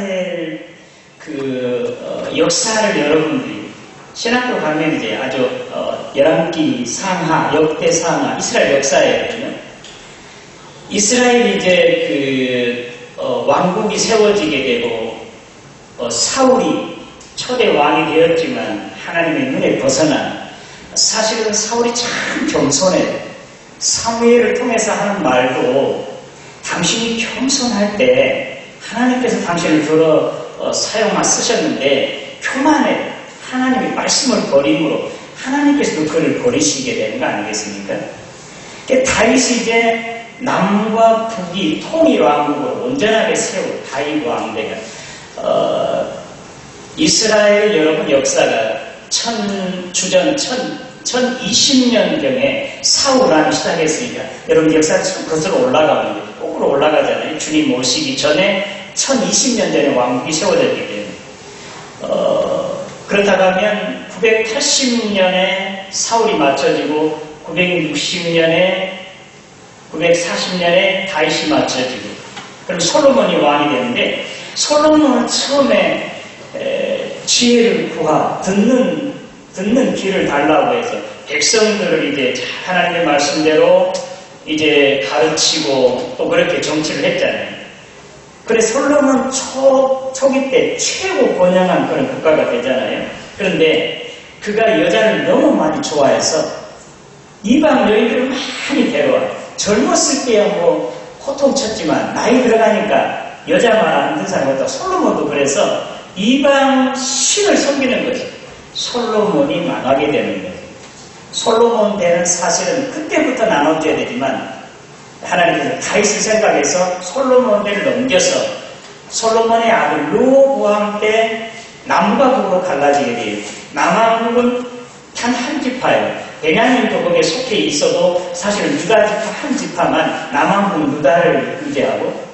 이스라엘 역사를 여러분들이 신학교 가면 이제 아주 열왕기 상하, 역대 상하, 이스라엘 역사예요. 이스라엘이 이제 왕국이 세워지게 되고 사울이 초대 왕이 되었지만 하나님의 눈에 벗어난, 사실은 사울이 참 겸손해. 사무엘을 통해서 하는 말도 당신이 겸손할 때 하나님께서 당신을 들어 쓰셨는데 교만해. 하나님이 말씀을 버림으로 하나님께서도 그를 버리시게 되는 거 아니겠습니까? 다윗이 이제 남과 북이 통일 왕국으로 온전하게 세운 다윗 왕대가 이스라엘 여러분 역사가 주전 1020년경에 사울왕이 시작했으니까 여러분 역사가 거슬러 올라가면 거꾸로 올라가잖아요. 주님 오시기 전에 1020년 전에 왕국이 세워졌기 때문에 그렇다고 하면 980년에 사울이 맞춰지고 940년에 다윗이 맞춰지고 그럼 솔로몬이 왕이 되는데 솔로몬은 처음에 지혜를 구하 듣는 귀를 달라고 해서 백성들을 이제 하나님의 말씀대로 이제 가르치고 또 그렇게 정치를 했잖아요. 그래 솔로몬 초기 때 최고 번영한 그런 국가가 되잖아요. 그런데 그가 여자를 너무 많이 좋아해서 이방 여인들을 많이 데려와. 젊었을 때야 뭐 호통쳤지만 나이 들어가니까 여자 말 안 듣는 사람이 없다. 솔로몬도 그래서 이방 신을 섬기는 거죠. 솔로몬이 망하게 되는 거죠. 솔로몬 대는 사실은 그때부터 나눠줘야 되지만 하나님께서 다윗을 생각해서 솔로몬 대를 넘겨서 솔로몬의 아들 르호보암 때 남과 북으로 갈라지게 돼요. 남왕국은 단 한 지파예요. 베냐민도 거기에 속해 있어도 사실은 유다 지파 한 지파만 남왕국 유다를 의지하고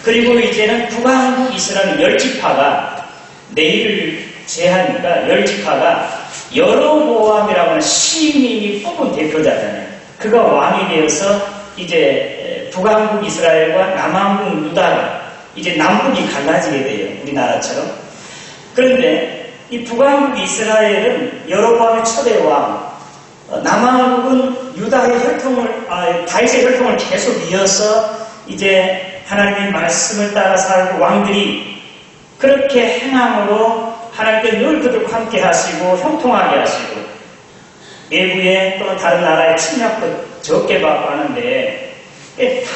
그리고 이제는 북왕국 이스라엘 10지파가 내일을 제하니까 10지파가 여로보암이라고 하는 시민이 뽑은 대표자잖아요. 그가 왕이 되어서 이제 북왕국 이스라엘과 남왕국 유다가 이제 남북이 갈라지게 돼요. 우리나라처럼. 그런데 이 북왕국 이스라엘은 여로보암의 초대 왕, 남왕국은 유다의 다윗의 혈통을 계속 이어서 이제 하나님의 말씀을 따라 살고 왕들이 그렇게 행함으로 하나님께 늘 그들과 함께 하시고 형통하게 하시고 외부에 또는 다른 나라의 침략도 적게 받고 하는데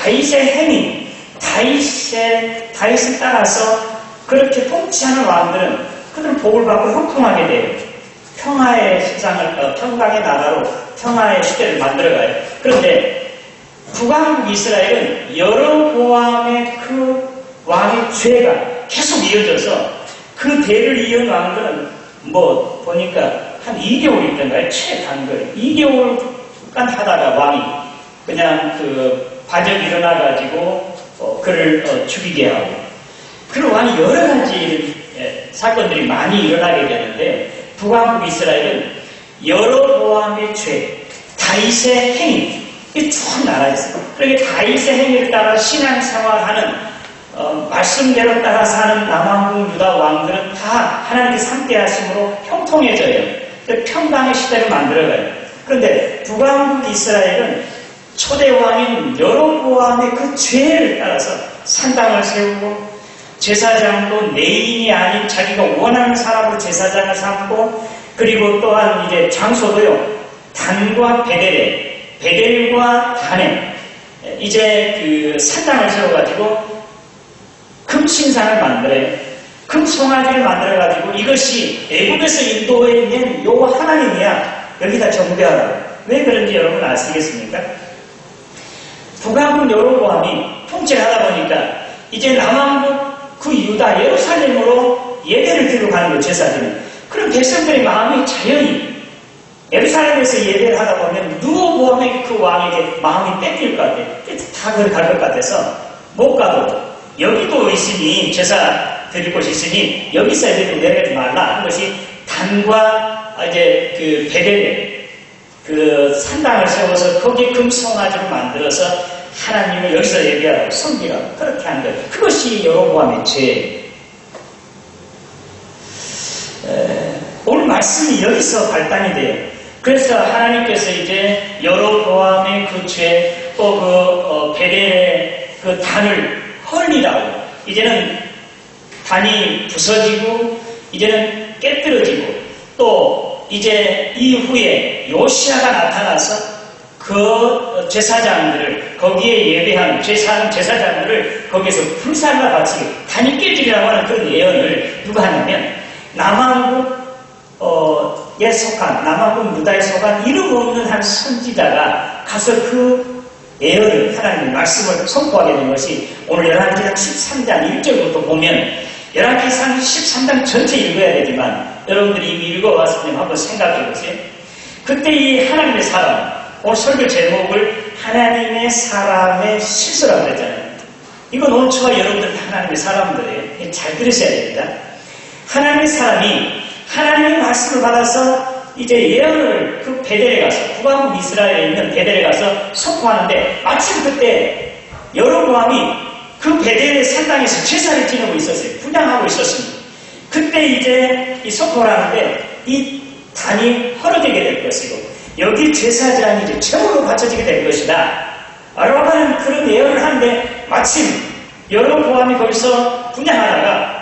다윗의 행위, 다윗을 따라서 그렇게 통치하는 왕들은 그들은 복을 받고 형통하게 돼요. 평화의 세상을, 평강의 나라로 평화의 시대를 만들어가요. 그런데 북왕국 이스라엘은 여로보암의 그 왕의 죄가 계속 이어져서 그 대를 이은 왕들은 뭐 보니까 한 2개월 있던가요? 최단거리 2개월간 하다가 왕이 그냥 반역이 일어나가지고 그를 죽이게 하고 그런 왕이 여러 가지 사건들이 많이 일어나게 되는데 북왕국 이스라엘은 여로보암의 죄, 다윗의 행위 이게 쭉 나라였어요. 그러니까 다윗의 행위를 따라 신앙생활하는 말씀대로 따라 사는 남왕국 유다 왕들은 다 하나님께서 함께 하심으로 형통해져요. 평강의 시대를 만들어가요. 그런데 북왕국 이스라엘은 초대 왕인 여로보암의 그 죄를 따라서 산당을 세우고 제사장도 내인이 아닌 자기가 원하는 사람으로 제사장을 삼고 그리고 또한 이제 장소도요. 단과 베델과 단에 이제 산당을 세워가지고 금신상을 만들어요. 금송아지를 만들어가지고 이것이 애국에서 인도해낸 요 하나님이야. 여기다 정배하라고. 왜 그런지 여러분 아시겠습니까? 북왕국 여로보암이 통치를 하다 보니까 이제 남왕국 그 유다 예루살렘으로 예배를 드리러 가는 거예요. 제사들은. 그럼 백성들의 마음이 자연히 예루살렘에서 예배를 하다 보면 르호보암의 그 왕에게 마음이 뺏길 것 같아요. 다 거기 갈 것 같아서 못 가도 여기도 있으니 제사 드릴 곳이 있으니 여기서 예배를 내려지 말라 하는 것이 단과 이제 베델에 산당을 세워서 거기에 금송아지를 만들어서 하나님을 여기서 예배하고 섬기라고 그렇게 한 거예요. 그것이 여로보암의 죄예요. 말씀이 여기서 발단이 돼요. 그래서 하나님께서 이제 여로보암의 그 죄, 또 베델의 그 단을 헐리라고, 이제는 단이 부서지고 이제는 깨뜨려지고, 또 이제 이후에 요시아가 나타나서 그 제사장들을, 거기에 예배하는 제사장들을 거기에서 불살라 바치게 단이 깨지리라고 하는 그런 예언을 누가 하냐면 남왕국에 속한, 남왕국 유다에 속한 이름 없는 한 선지자가 가서 그 예언을, 하나님의 말씀을 선포하게 된 것이 오늘 열왕기상 13장 1절부터 보면, 열왕기상 13장 전체 읽어야 되지만 여러분들이 이미 읽어왔을 때 한번 생각해 보세요. 그때 이 하나님의 사람, 오늘 설교 제목을 하나님의 사람의 실수라고 그랬잖아요. 이건 오늘 저와 여러분들 하나님의 사람들이에요. 잘 들으셔야 됩니다. 하나님의 사람이 하나님의 말씀을 받아서 이제 예언을 그 베델에 가서, 북왕국 이스라엘에 있는 베델에 가서 선포하는데, 마침 그때 여로보암이 그 베델의 산당에서 제사를 지내고 있었어요. 분향하고 있었습니다. 그때 이제 이 선포를 하는데 이 단이 헐어지게 될 것이고, 여기 제사장이 이제 제물로 바쳐지게 될 것이다 라고 하는 그런 예언을 하는데, 마침 여로보암이 거기서 분향하다가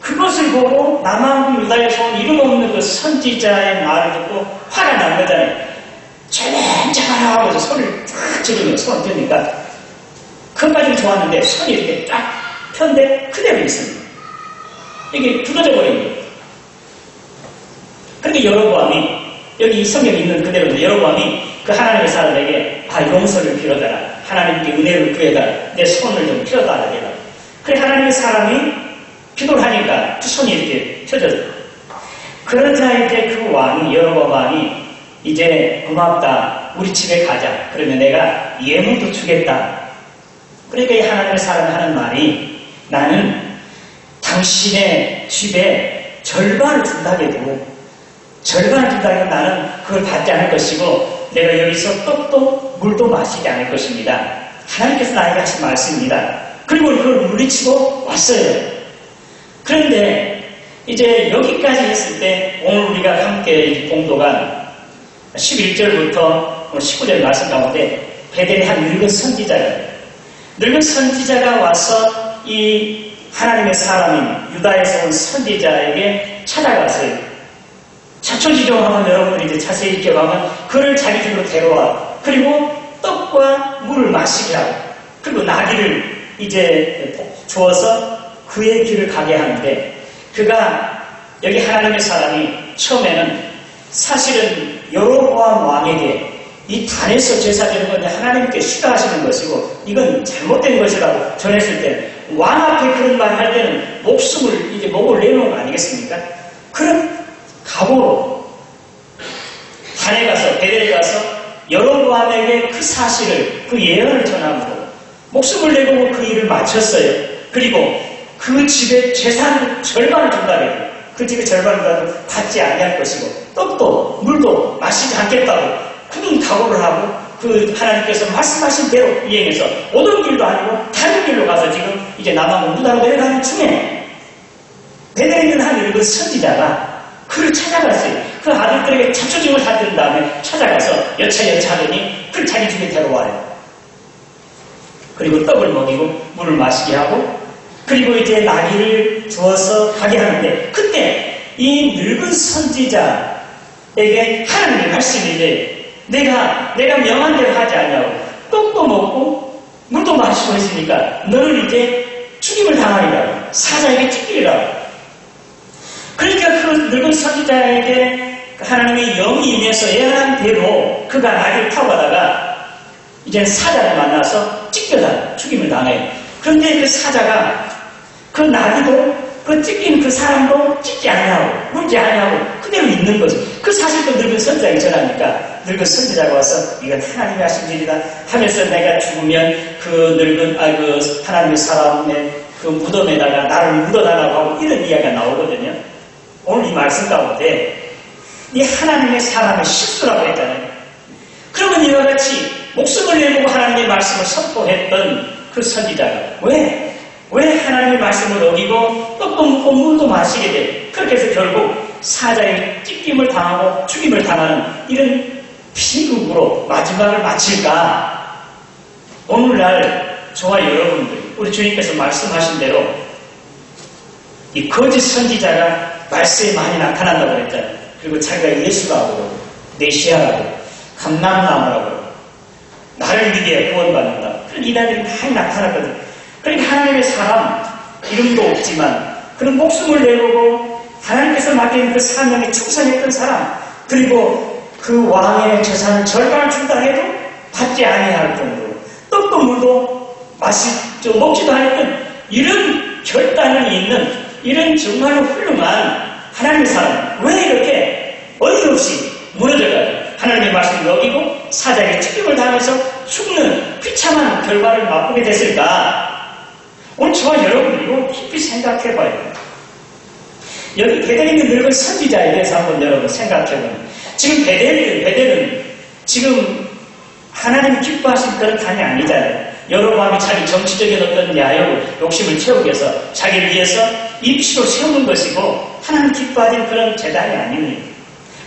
그것을 보고 남왕국 유다에서 온 이름 없는 그 선지자의 말을 듣고 화가 난 거잖아요. 잘하라 하고서 손을 탁 지르며 손을 드니까 그것까지는 좋았는데 손이 이렇게 딱 폈는데 그대로 있습니다. 이게 부러져 버린 거예요. 그런데 여로보암이, 여기 성경에 있는 그대로 여로보암이 그 하나님의 사람에게 용서를 빌어달라, 하나님께 은혜를 구해달라, 내 손을 좀 펴달라 해라. 그래 하나님의 사람이 기도를 하니까 두 손이 이렇게 펴졌어요. 그러자 이제 그 왕 여로보암이 이제 고맙다, 우리 집에 가자. 그러면 내가 예물도 주겠다. 그러니까 이 하나님의 사람이 하는 말이, 나는 당신의 집에 절반을 준다고 해도, 절반을 준다고 해도 나는 그걸 받지 않을 것이고, 내가 여기서 떡도 물도 마시지 않을 것입니다. 하나님께서 나에게 하신 말씀입니다. 그리고 그걸 물리치고 왔어요. 그런데 이제 여기까지 했을 때 오늘 우리가 함께 공독한 11절부터 19절 말씀 가운데 베델의 한 늙은 선지자가 와서 이 하나님의 사람인 유다에서 온 선지자에게 찾아갔어요. 자초지종하면 여러분들이 이제 자세히 기억하면 그를 자기 집으로 데려와, 그리고 떡과 물을 마시게 하고, 그리고 나귀를 이제 주어서 그의 길을 가게 하는데, 그가, 여기 하나님의 사람이 처음에는 사실은 여로보암 왕에게 이 단에서 제사드리는 건 하나님께 싫어하시는 것이고 이건 잘못된 것이라고 전했을 때, 왕 앞에 그런 말 할 때는 목을 내놓은 거 아니겠습니까? 그런 각오로 단에 가서, 베델에 가서 여로보암에게 그 사실을, 그 예언을 전함으로 목숨을 내고 그 일을 마쳤어요. 그리고 그 집에 재산 절반을 준다고 해요. 그 집에 절반을 준다고 받지 아니할 것이고, 떡도 물도 마시지 않겠다고 굳은 각오를 하고, 그 하나님께서 말씀하신 대로 이행해서 오던 길도 아니고 다른 길로 가서 지금 이제 남왕국 유다로 내려가는 중에 베델에 있는 한 늙은 선지자가 그를 찾아갔어요. 그 아들들에게 자초지종을 다 들은 다음에 찾아가서 여차하더니 그를 자기 집에 데려와요. 그리고 떡을 먹이고 물을 마시게 하고, 그리고 이제 나귀를 주어서 가게 하는데, 그때 이 늙은 선지자에게 하나님의 말씀인데, 내가 명한 대로 하지 않냐고, 떡도 먹고 물도 마시고 있으니까 너는 이제 죽임을 당하리라고, 사자에게 죽이리라고. 그러니까 그 늙은 선지자에게 하나님의 영이 임해서 예언한 대로 그가 나귀를 타고 가다가 이제 사자를 만나서 찢겨다 죽임을 당해요. 그런데 그 사자가 그 나귀도, 그 찢긴 그 사람도 찢지 않냐고, 물지 않냐고 그대로 있는 거죠. 그 사실도 늙은 선지자에게 전하니까 늙은 선지자가 와서 이건 하나님이 하신 일이다 하면서, 내가 죽으면 그 하나님의 사람의 그 무덤에다가 나를 묻어달라고 하고 이런 이야기가 나오거든요. 오늘 이 말씀 가운데 이 하나님의 사람의 실수라고 했잖아요. 그러면 이와 같이 목숨을 내고 하나님의 말씀을 선포했던 그 선지자가 왜 하나님의 말씀을 어기고 떡도 먹고 물도 마시게 돼? 그렇게 해서 결국 사자의 찢김을 당하고 죽임을 당하는 이런 비극으로 마지막을 마칠까? 오늘날 저와 여러분들, 우리 주님께서 말씀하신 대로 이 거짓 선지자가 말세에 많이 나타난다고 했잖아요. 그리고 자기가 예수라고, 메시아라고, 감람나무라고, 나를 믿어야 구원받는다. 그런 이단들이 많이 나타났거든요. 그러니까 하나님의 사람, 이름도 없지만 그런 목숨을 내놓고 하나님께서 맡긴 그 사명에 충성했던 사람, 그리고 그 왕의 재산을 절반을 준다 해도 받지 아니할 정도로 떡도 물도 먹지도 않았던 이런 결단을 잇는 이런 정말로 훌륭한 하나님의 사람, 왜 이렇게 어이없이 무너져가지고 하나님의 말씀을 어기고 사자에게 찢김을 당해서 죽는 비참한 결과를 맛보게 됐을까? 오늘 저와 여러분 이거 깊이 생각해봐요. 여기 베델에 있는 늙은 선지자에 대해서 한번 여러분 생각해봐요. 지금 베델은 지금 하나님이 기뻐하신 그런 단이 아니잖아요. 여로보암이 자기 정치적인 어떤 야욕을, 욕심을 채우기 위해서 자기를 위해서 임시로 세우는 것이고 하나님 기뻐하는 그런 재단이 아닙니다.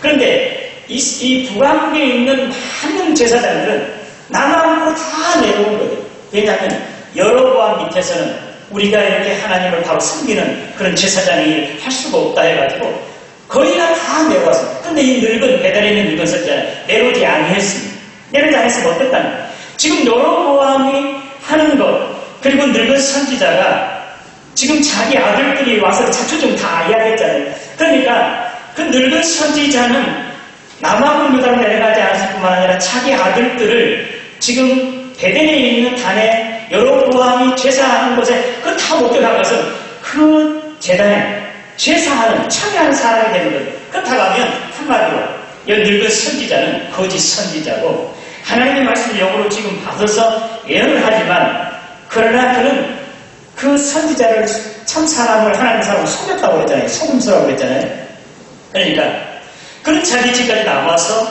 그런데 이 북왕국에 있는 많은 제사장들은 남아안고 다 내려온 거예요. 왜냐하면 여로보암 밑에서는 우리가 이렇게 하나님을 바로 섬기는 그런 제사장이 할 수가 없다 해가지고 거의가 다 내려와서, 근데 이 늙은 베델에 있는 늙은 선지자는 내려오지 아니했습니다. 내려오지 않았으면 어땠다는, 지금 여로보암이 하는 것, 그리고 늙은 선지자가 지금 자기 아들들이 와서 자초좀 다 이야기했잖아요. 그러니까 그 늙은 선지자는 남아공 유다로 내려가지 않았을 뿐만 아니라 자기 아들들을 지금 베델에 있는 단에 여로보암이 제사하는 곳에 그 다 목격하면서 그 재단에 제사하는, 참여하는 사람이 되는 거예요. 그렇다고 하면 한마디로 이 늙은 선지자는 거짓 선지자고 하나님의 말씀을 영으로 지금 받아서 예언을 하지만 그러나 그는 그 선지자를 참 사람을 하나님의 사람을 속였다고 했잖아요. 속임수라고 했잖아요. 그러니까 그는 자기 집까지 나와서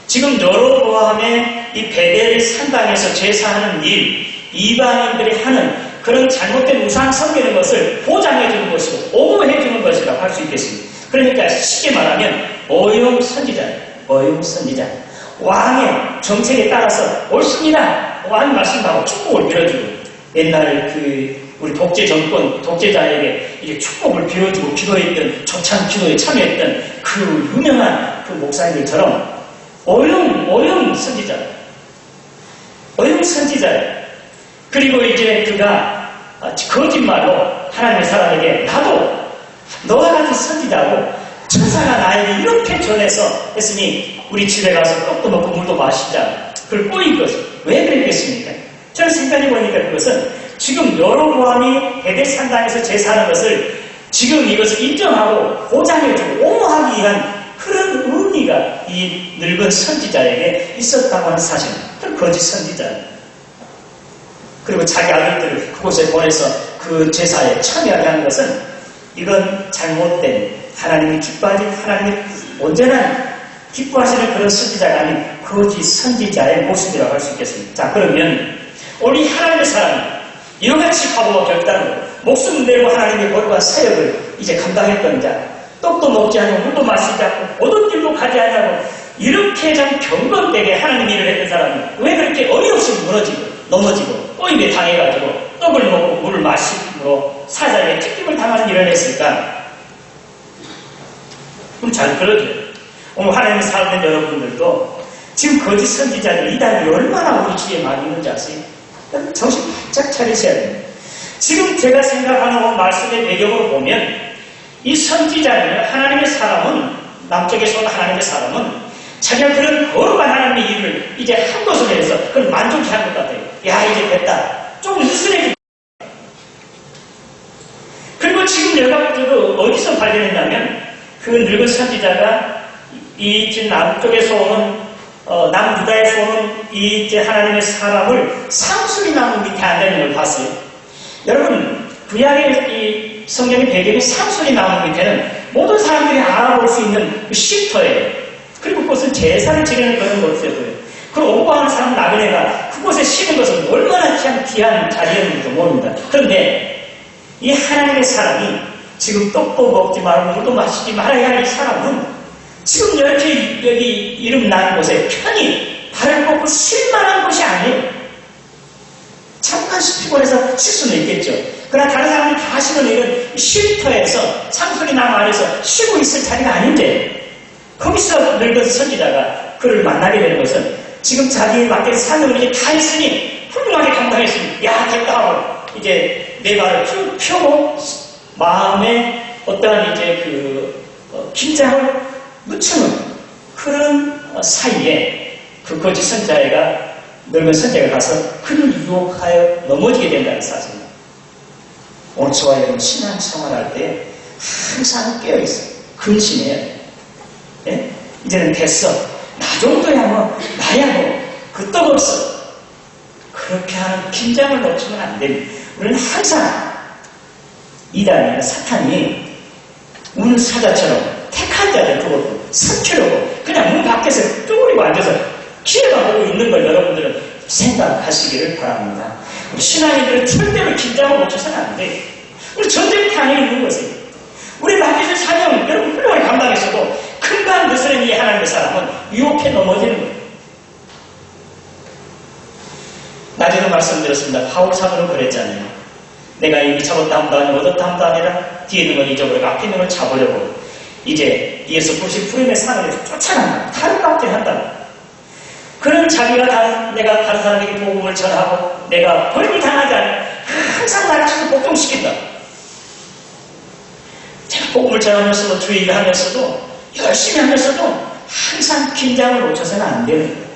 지금 여로보암의 이 베델 산당에서 제사하는 일, 이방인들이 하는 그런 잘못된 우상 섬기는 것을 보장해 주는 것이고 옹호해 주는 것이라고 할 수 있겠습니다. 그러니까 쉽게 말하면 어용 선지자, 어용 선지자. 왕의 정책에 따라서 옳습니다. 왕이 말씀하고 축복을 빌어주고, 옛날 우리 독재 정권, 독재자에게 이제 축복을 빌어주고 기도했던, 조찬 기도에 참여했던 그 유명한 그 목사님들처럼 어용 선지자. 어용 선지자예요. 그리고 이제 그가 거짓말로 하나님의 사람에게 나도 너와 같은 선지자고 천사가 나에게 이렇게 전해서 했으니 우리 집에 가서 떡도 먹고 물도 마시자. 그걸 꼬인 거죠. 왜 그랬겠습니까? 저는 생각해 보니까 그것은 지금 여로보암이 베델 산당에서 제사하는 것을 지금 이것을 인정하고 보장해주고 옹호하기 위한 그런 의미가 이 늙은 선지자에게 있었다고 하는 사실입니다. 그 거짓 선지자. 그리고 자기 아들들을 그곳에 보내서 그 제사에 참여하게 하는 것은 이건 잘못된, 하나님이 기뻐하는, 하나님이 언제나 기뻐하시는 그런 선지자가 아닌 거짓 선지자의 모습이라고 할 수 있겠습니다. 자, 그러면 우리 하나님의 사람이 이같이 파보고 결단으로 목숨 내고 하나님의 거룩한 사역을 이제 감당했던 자, 떡도 먹지 않고 물도 마시지 않고 어떤 길로 가지 않냐고 이렇게 좀 경건되게 하나님 일을 했던 사람이 왜 그렇게 어이없이 무너지고 넘어지고 꼬임에 당해가지고 떡을 먹고 물을 마시므로 사자에게 찢김을 당하는 일을 했을까? 그럼 잘 그러죠. 오늘 하나님의 사람들 여러분들도 지금 거짓 선지자들 이단이 얼마나 우리 주위에 많이 있는지 아세요? 정신 바짝 차리셔야 됩니다. 지금 제가 생각하는 말씀의 배경으로 보면 이 선지자는 하나님의 사람은, 남쪽에서 온 하나님의 사람은 자기가 그런 거룩한 하나님의 일을 이제 한 것으로 해서 그걸 만족해 한 것 같아요. 야, 이제 됐다. 좀 느슨해졌다. 그리고 지금 내가 어디서 발견했냐면 그 늙은 선지자가 이 남쪽에서 오는 남유다에서 오는 이 이제 하나님의 사람을 상수리 나무 밑에 앉아있는 걸 봤어요. 여러분, 구약의 이 성경의 배경이 상수리 나무 밑에는 모든 사람들이 알아볼 수 있는 그 쉼터예요. 그리고 그것은 제사를 지내는 그런 곳이었고요. 그리고 오빠하는 사람 나그네가 그곳에 쉬는 것은 얼마나 귀한 자리였는지도 모릅니다. 그런데 이 하나님의 사람이 지금 떡도 먹지 말고 물도 마시지 말아야 할 이 사람은 지금 이렇게 여기 이름 난 곳에 편히 발을 뻗고 쉴 만한 곳이 아니에요. 잠깐 피곤해서 쉴 수는 있겠죠. 그러나 다른 사람이 다 하시는 일은 쉼터에서 창소리 나무 아래서 쉬고 있을 자리가 아닌데 거기서 늙은 선지자가 그를 만나게 되는 것은 지금 자기 밖에서 사명을 이제 다 했으니 훌륭하게 감당했으니 야 됐다 하고 이제 내 발을 쭉 펴고 마음에 어떠한 이제 긴장을 늦추는 그런 사이에 그 거짓 선자가 늙은 선자가 가서 그를 유혹하여 넘어지게 된다는 사실입니다. 오늘 저와 여러분 신앙 생활할 때 항상 깨어있어요. 근심해야 돼요. 예? 이제는 됐어. 나 정도야 뭐 나야 뭐 끄떡없어. 그렇게 하는 긴장을 놓치면 안 됩니다. 우리는 항상 이단이나 사탄이 우는 사자처럼 택한 자들 그것도 삼키려고 그냥 문 밖에서 쭈그리고 앉아서 기회만 보고 있는 걸 여러분들은 생각하시기를 바랍니다. 우리 신앙인들은 절대로 긴장을 놓쳐서는 안 돼요. 우리 전쟁판이 있는 것이에요. 우리 맡겨진 사명 여러분 훌륭하게 감당했어도 금방 느스러진 이 하나님의 사람은 유혹해 넘어지는 거예요. 낮에도 말씀드렸습니다. 바울 사도는 그랬잖아요. 내가 이미 잡았다 함도 아니고 얻었다 함도 아니라 뒤에 있는 건 잊어버리고 앞에 있는 걸 잡으려고 이제 예수 그리스도의 푸름의 산을 쫓아간다. 탈밖에 한다. 그런 자기가 내가 다른 사람에게 복음을 전하고 내가 벌을 당하지 않아 항상 나를 자꾸 복종시킨다. 제가 복음을 전하면서도 주의 일을 하면서도 열심히 하면서도 항상 긴장을 놓쳐서는 안 되는 거예요.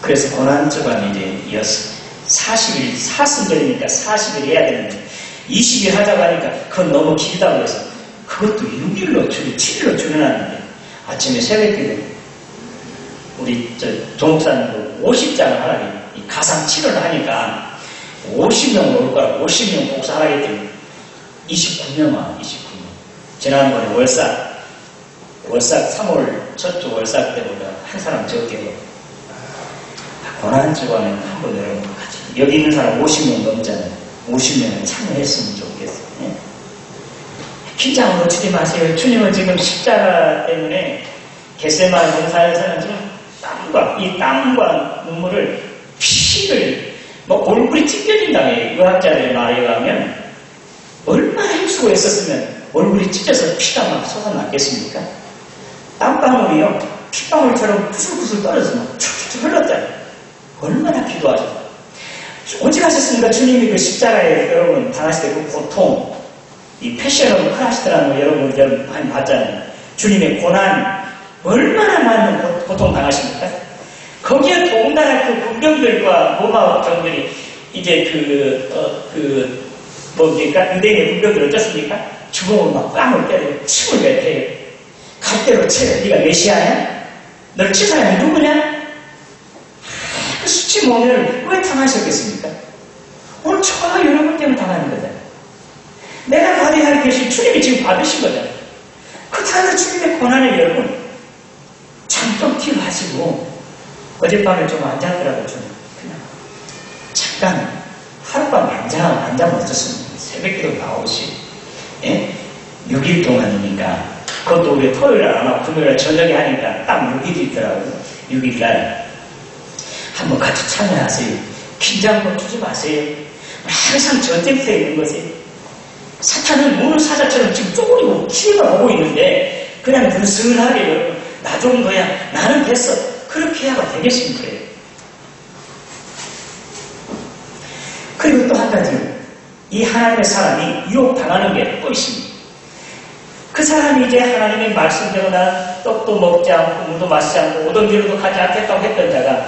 그래서 고난주간 이제 이어서 40일, 사순절이니까 40일 해야 되는데 20일 하자고 하니까 그건 너무 길다고 해서 그것도 6일로 7일로 줄여놨는데 아침에 새벽에 우리 조목사님도 50장을 하라고 가상 7을 하니까 50명 올 거라 50명 복사하라고 했더니 29명 29명. 지난번에 월삭 3월 첫주 월삭 때보다 한 사람 적게 고난주간에 한번 여러분 같이 여기 있는 사람 50명 넘잖아요. 50명을 참여했으면 좋겠어요. 예? 긴장을 놓치지 마세요. 주님은 지금 십자가 때문에 겟세마네 동산에서는 지금 땀과 눈물을 피를 얼굴이 찢겨진다고 해요. 의학자들의 말에 의하면 얼마나 힘쓰고 했었으면 얼굴이 찢어서 피가 막 솟아났겠습니까? 땀방울이요 핏방울처럼 부슬부슬 떨어져서 막 쭉쭉 흘렀잖아요. 얼마나 기도하셨어요. 언제 가셨습니까? 주님이 그 십자가에 여러분 당하실 때 그 고통, 이 패션을 하시더라는 거 여러분 많이 봤잖아요. 주님의 고난, 얼마나 많은 고통 당하십니까? 거기에 더군다나 그 군병들과 로마 병들이 이제 뭡니까? 유대인의 군병들 어떻습니까? 주먹을 막 뺨을 때리고 침을 뱉어요. 갈대로 채려. 네가 메시아야? 널 친 사람이 누구냐? 그 수치 모멸을 왜 당하셨겠습니까? 오늘 저와 여러분 때문에 당하는 거잖아요. 내가 받아야 할 것이 주님이 지금 받으신 거잖아요. 그 다른 주님의 고난을 여러분 잠좀 튀어가지고 어젯밤에 좀 앉았더라도 좀 그냥 잠깐 하룻밤 앉아면 어떻습니까? 새벽기도 나오시 6일 동안이니까 그것도 우리 토요일날 안 하고 금요일날 저녁에 하니까 딱 6일이 있더라고요. 6일날 한번 같이 참여하세요. 긴장 놓치지 마세요. 항상 전쟁터에 있는 것이 사탄은 무는 사자처럼 지금 쪼그리고 기회가 오고 있는데 그냥 느슨하게 나 정도야 나는 됐어 그렇게 해야 되겠습니까? 그리고 또 한 가지 이 하나님의 사람이 유혹당하는 게 또 있습니다. 그 사람이 이제 하나님의 말씀대로 나 떡도 먹지 않고 물도 마시지 않고 오던 길로도 가지 않겠다고 했던 자가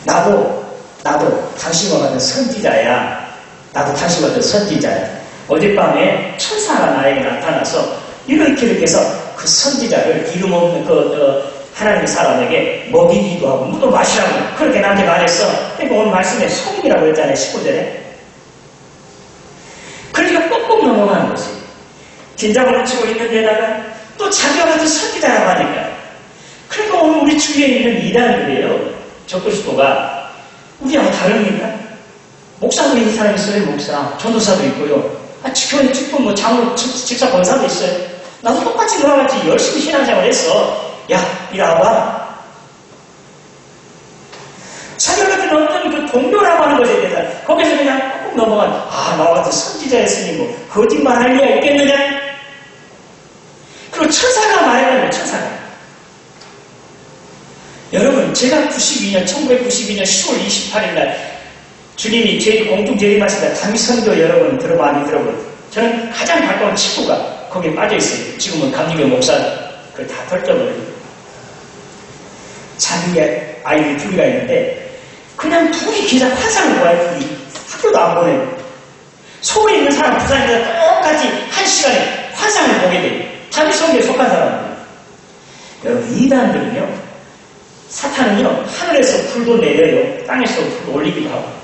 나도 당신과 같은 선지자야. 나도 당신과 같은 선지자야. 어젯밤에 천사가 나에게 나타나서 이렇게 해서 그 선지자를 이름 없는 하나님의 사람에게 먹이기도 하고 물도 마시라고 그렇게 나한테 말했어. 그러니까 오늘 말씀에 속이라고 했잖아요. 19절에. 그러니까 꼭꼭 넘어가는 거지. 긴장을 놓치고 있는 데다가 또 자기와 같은 선지자라고 하니까. 그러니까 오늘 우리 주위에 있는 이단들이에요. 적그리스도가 우리하고 다릅니까? 목사도 이 사람 있어요, 목사. 전도사도 있고요. 교회 축복, 장로, 직사 권사도 있어요. 나도 똑같이 너와 같이 열심히 신앙생활 했어. 야, 이리 와봐. 자기 같은 어떤 그 동료라고 하는 것에 대해서 거기서 그냥 꼭 넘어간, 나와 같은 선지자였으니 뭐, 거짓말 할 리가 있겠느냐? 그리고 천사가 말했다면 천사가. 여러분, 제가 1992년 10월 28일 날 주님이 공중 재림하시다 담임 선교 여러분 많이 들어보세요. 저는 가장 가까운 친구가 거기에 빠져있어요. 지금은 감리교 목사 그걸 다 털져버려요. 자기 아이들 둘이가 있는데 그냥 둘이 기자 환상을 봐요. 둘이 학교도 안 보내고 서울에 있는 사람 부산에서 똑같이 한 시간에 환상을 보게 돼요. 담임 선교에 속한 사람들. 여러분, 이단들은요, 사탄은요, 하늘에서 불도 내려요. 땅에서 불도 올리기도 하고.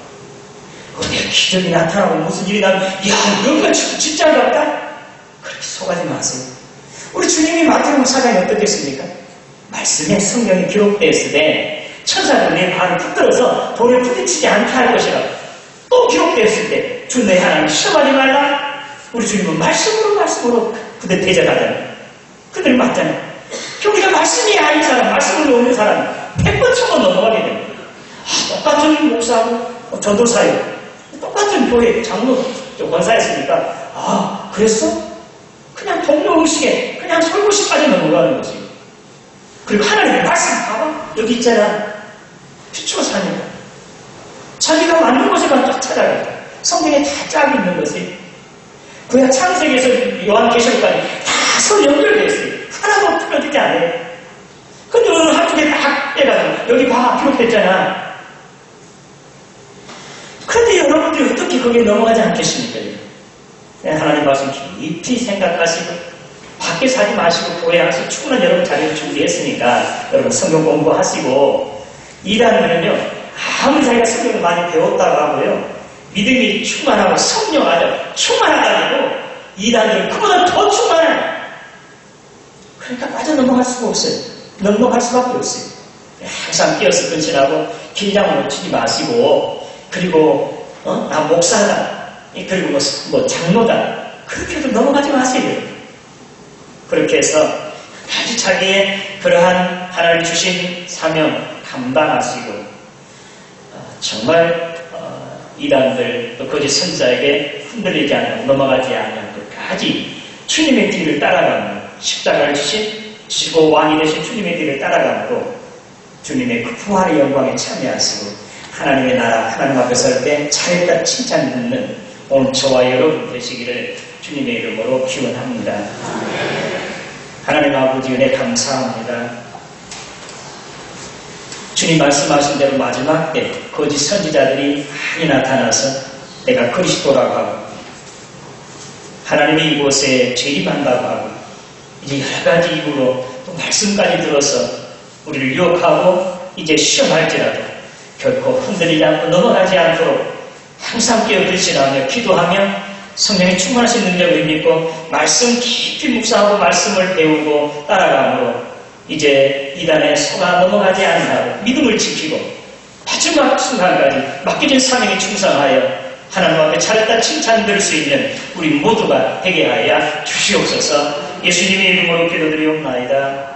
어디에 기적이 나타나고 무슨 일이 나면, 이런 건 진짜 같다? 그렇게 속아지 마세요. 우리 주님이 마태복음 4장에 어떻겠습니까? 말씀에 성경에 기록되었을 때, 천사가 내 발을 붙들어서 돌에 부딪히지 않게 할 것이라. 또 기록되었을 때, 주 내 하나님 시험하지 말라. 우리 주님은 말씀으로 그들 대적하잖아요. 그들 맞잖아요. 우리가 말씀이 아닌 사람, 말씀을 놓는 사람, 100번 1000번 넘어가게 됩니다. 똑같은 목사하고 전도사예요. 똑같은 교회 장로 권사였으니까 그랬어? 그냥 동료 음식에 그냥 설거지까지 넘어가는 거지. 그리고 하나님의 말씀 봐봐 여기 있잖아. 비추어 사니까 자기가 맞는 곳에 가서 찾아가요. 성경에 다 짝이 있는 거지. 그야 창세기에서 요한계시록까지 다 서로 연결되어 있어요. 하나도 틀어지지 않아요. 근데 오늘 한쪽에 딱 빼가지고 여기 봐 기록됐잖아. 그런데 여러분들이 어떻게 거기에 넘어가지 않겠습니까? 하나님 말씀 깊이 생각하시고 밖에 사지 마시고 교회 와서 충분한 여러분 자리를 준비했으니까 여러분 성경 공부하시고 이단들은요 아무리 자기가 성경을 많이 배웠다고 하고요 믿음이 충만하고 성령 아주 충만하다고 이단들은 그보다 더 충만해. 그러니까 빠져넘어갈 수가 없어요. 넘어갈 수밖에 없어요. 항상 끼어서 근신하고 긴장을 놓치지 마시고 그리고 나 목사다 그리고 뭐 장로다 그렇게 해도 넘어가지 마세요. 그렇게 해서 아주 자기의 그러한 하나님 주신 사명 감당하시고 정말 이단들 또 거짓 선자에게 흔들리지 않고 넘어가지 않는 끝까지 주님의 뒤를 따라가는 십자가를 지시고 왕이 되신 주님의 뒤를 따라가므로 주님의 그 부활의 영광에 참여하시고 하나님의 나라 하나님 앞에 설 때 잘했다 칭찬 듣는 오늘 저와 여러분 되시기를 주님의 이름으로 기원합니다. 하나님 아버지 은혜 감사합니다. 주님 말씀하신 대로 마지막 때 거짓 선지자들이 많이 나타나서 내가 그리스도라고 하고 하나님의 이곳에 재림한다고 하고 이제 여러 가지 이유로 또 말씀까지 들어서 우리를 유혹하고 이제 시험할지라도 결코 흔들리지 않고 넘어가지 않도록 항상 깨어드시라며 기도하며 성령의 충만하신 능력을 믿고 말씀 깊이 묵상하고 말씀을 배우고 따라가므로 이제 이단에 속아 넘어가지 않는다고 믿음을 지키고 마지막 순간까지 맡겨진 사명에 충성하여 하나님 앞에 잘했다 칭찬 들을 수 있는 우리 모두가 되게 하여 주시옵소서. 예수님의 이름으로 기도드리옵나이다.